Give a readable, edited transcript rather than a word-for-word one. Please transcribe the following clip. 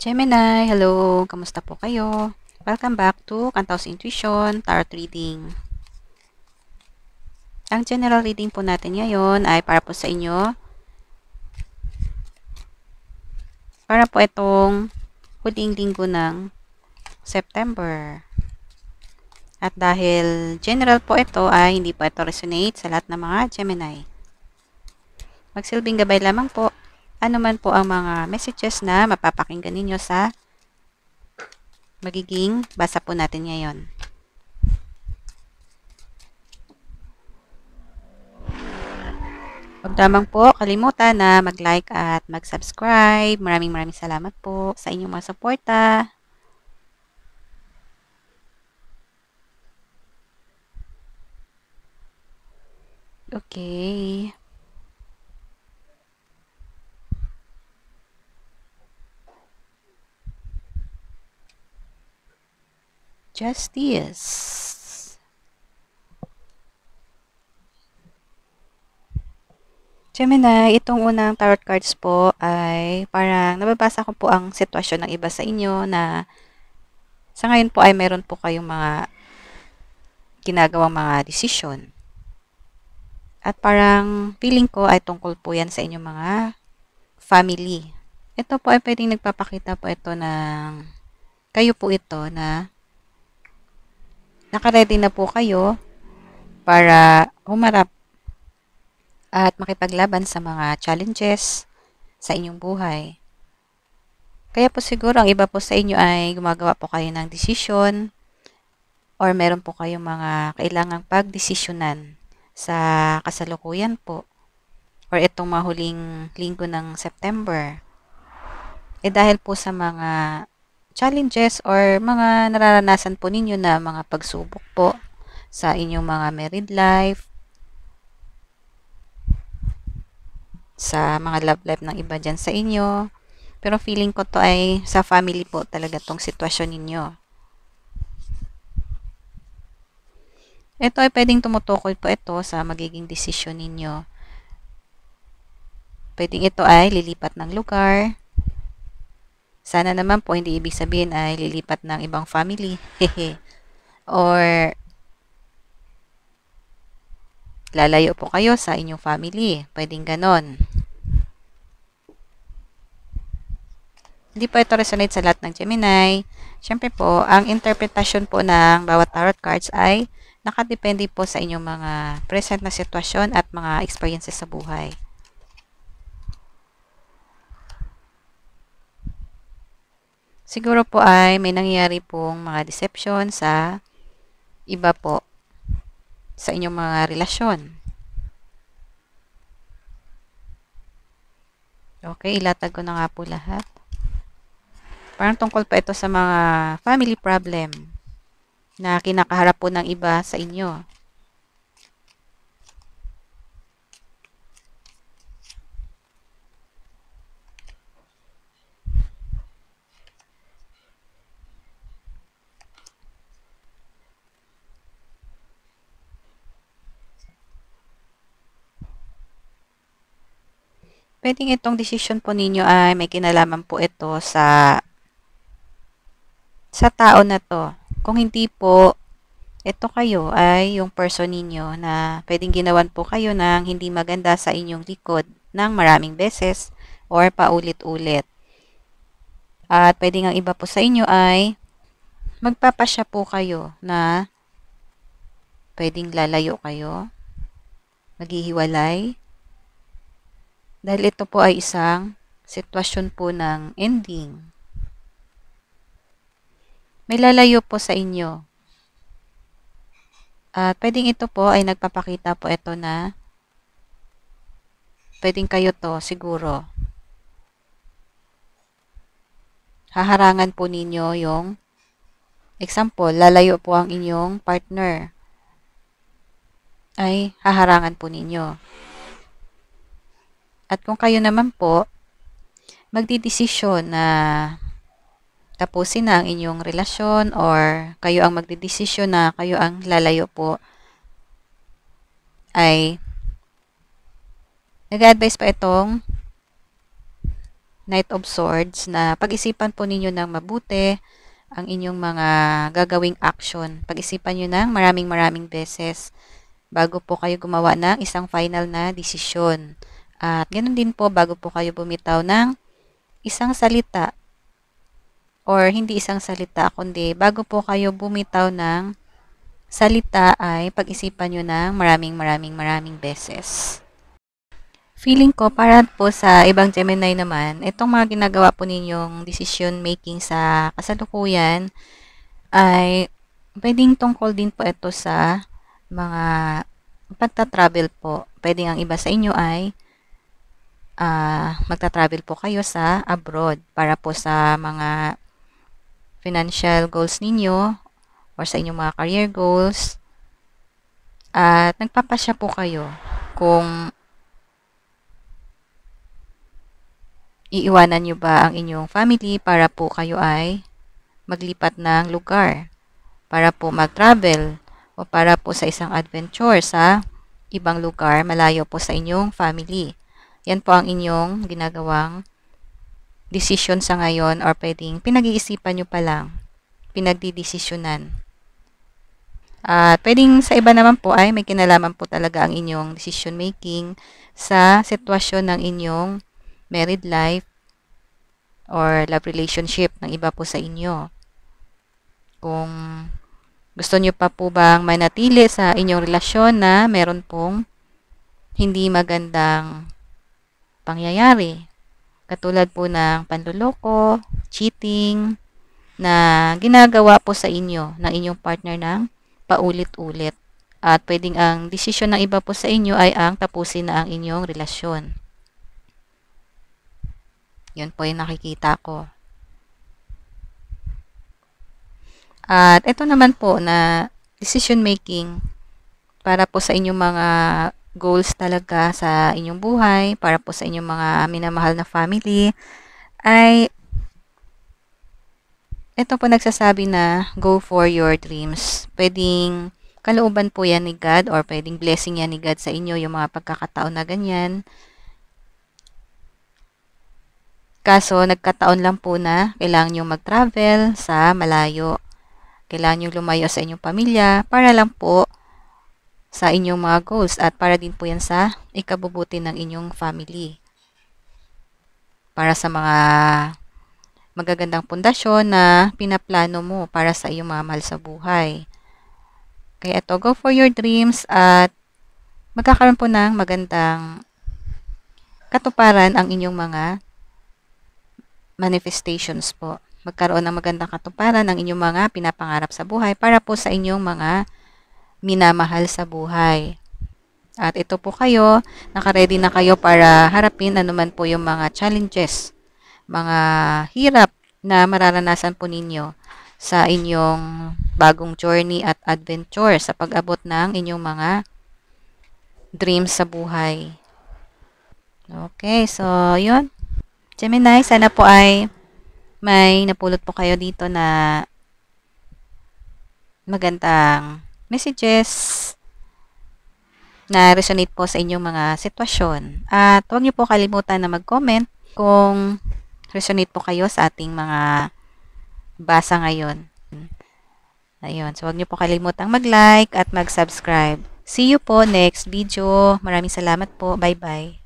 Gemini, hello! Kamusta po kayo? Welcome back to Kantaos Intuition Tarot Reading. Ang general reading po natin ngayon ay para po sa inyo. Para po itong huling linggo ng September. At dahil general po ito ay hindi po ito resonate sa lahat ng mga Gemini. Magsilbing gabay lamang po ano man po ang mga messages na mapapakinggan ninyo sa magiging basa po natin ngayon. Huwag lamang po kalimutan na mag-like at mag-subscribe. Maraming salamat po sa inyong mga suporta. Okay. Justice. Gemini, itong unang tarot cards po ay parang nababasa ko po ang sitwasyon ng iba sa inyo na sa ngayon po ay meron po kayong mga ginagawang mga desisyon. At parang feeling ko ay tungkol po yan sa inyong mga family. Ito po ay pwedeng nagpapakita po ito ng kayo po ito na nakaready na po kayo para humarap at makipaglaban sa mga challenges sa inyong buhay. Kaya po siguro ang iba po sa inyo ay gumagawa po kayo ng desisyon or meron po kayong mga kailangang pagdesisyonan sa kasalukuyan po or itong mahuling linggo ng September. Dahil po sa mga challenges or mga nararanasan po ninyo na mga pagsubok po sa inyong mga married life, sa mga love life ng iba dyan sa inyo. Pero feeling ko to ay sa family po talaga tong sitwasyon ninyo. Ito ay pwedeng tumutukoy po ito sa magiging desisyon ninyo. Pwedeng ito ay lilipat ng lugar. Sana naman po hindi ibig sabihin ay lilipat ng ibang family. Or lalayo po kayo sa inyong family. Pwedeng ganon. Hindi po ito resonate sa lahat ng Gemini. Siyempre po, ang interpretasyon po ng bawat tarot cards ay nakadepende po sa inyong mga present na sitwasyon at mga experiences sa buhay. Siguro po ay may nangyayari pong mga deception sa iba po sa inyong mga relasyon. Okay, ilatag ko na nga po lahat. Parang tungkol pa ito sa mga family problem na kinakaharap po ng iba sa inyo. Pwedeng itong decision po ninyo ay may kinalaman po ito sa tao na to. Kung hindi po, ito kayo ay yung person ninyo na pwedeng ginawan po kayo ng hindi maganda sa inyong likod ng maraming beses or paulit-ulit. At pwedeng ang iba po sa inyo ay magpapasya po kayo na pwedeng lalayo kayo, maghihiwalay, dahil ito po ay isang sitwasyon po ng ending. May lalayo po sa inyo. At pwedeng ito po ay nagpapakita po ito na pwedeng kayo to siguro. Haharangan po ninyo yung example, lalayo po ang inyong partner. Ay haharangan po ninyo. At kung kayo naman po, magdidesisyon na tapusin na ang inyong relasyon or kayo ang magdidesisyon na kayo ang lalayo po, ay nag-advise pa itong Knight of Swords na pag-isipan po ninyo ng mabuti ang inyong mga gagawing action. Pag-isipan nyo ng maraming beses bago po kayo gumawa ng isang final na desisyon. At ganoon din po bago po kayo bumitaw ng isang salita or hindi isang salita kundi bago po kayo bumitaw ng salita ay pag-isipan nyo ng maraming beses. Feeling ko, para po sa ibang Gemini naman, itong mga ginagawa po ninyong decision making sa kasalukuyan ay pwedeng tungkol din po ito sa mga pagta-travel po. Pwedeng ang iba sa inyo ay magta-travel po kayo sa abroad para po sa mga financial goals ninyo or sa inyong mga career goals. At nagpapasya po kayo kung iiwanan nyo ba ang inyong family para po kayo ay maglipat ng lugar, para po mag-travel, o para po sa isang adventure sa ibang lugar, malayo po sa inyong family. Yan po ang inyong ginagawang decision sa ngayon or pwedeng pinag-iisipan nyo pa lang, pinagdidesisyonan. At pwedeng sa iba naman po ay may kinalaman po talaga ang inyong decision making sa sitwasyon ng inyong married life or love relationship ng iba po sa inyo. Kung gusto nyo pa po bang manatili sa inyong relasyon na meron pong hindi magandang pangyayari, katulad po ng panloloko, cheating, na ginagawa po sa inyo ng inyong partner ng paulit-ulit. At pwedeng ang desisyon ng iba po sa inyo ay ang tapusin na ang inyong relasyon. Yun po yung nakikita ko. At ito naman po na decision making para po sa inyong mga goals talaga sa inyong buhay, para po sa inyong mga minamahal na family, ay ito po nagsasabi na go for your dreams. Pwedeng kalooban po yan ni God or pwedeng blessing yan ni God sa inyo yung mga pagkakataon na ganyan. Kaso, nagkataon lang po na kailangan nyo mag-travel sa malayo. Kailangan nyo lumayo sa inyong pamilya para lang po sa inyong mga goals at para din po yan sa ikabubuti ng inyong family. Para sa mga magagandang pundasyon na pinaplano mo para sa iyong mga mahal sa buhay. Kaya ito, go for your dreams at magkakaroon po ng magandang katuparan ang inyong mga manifestations po. Magkaroon ng magandang katuparan ng inyong mga pinapangarap sa buhay para po sa inyong mga minamahal sa buhay. At ito po kayo, nakaready na kayo para harapin anuman po yung mga challenges, mga hirap na mararanasan po ninyo sa inyong bagong journey at adventure sa pag-abot ng inyong mga dreams sa buhay. Okay, so yun. Gemini, sana po ay may napulot po kayo dito na magandang messages na resonate po sa inyong mga sitwasyon. At huwag niyo po kalimutan na mag-comment kung resonate po kayo sa ating mga basa ngayon. Ayun, so huwag niyo po kalimutang mag-like at mag-subscribe. See you po next video. Maraming salamat po. Bye-bye.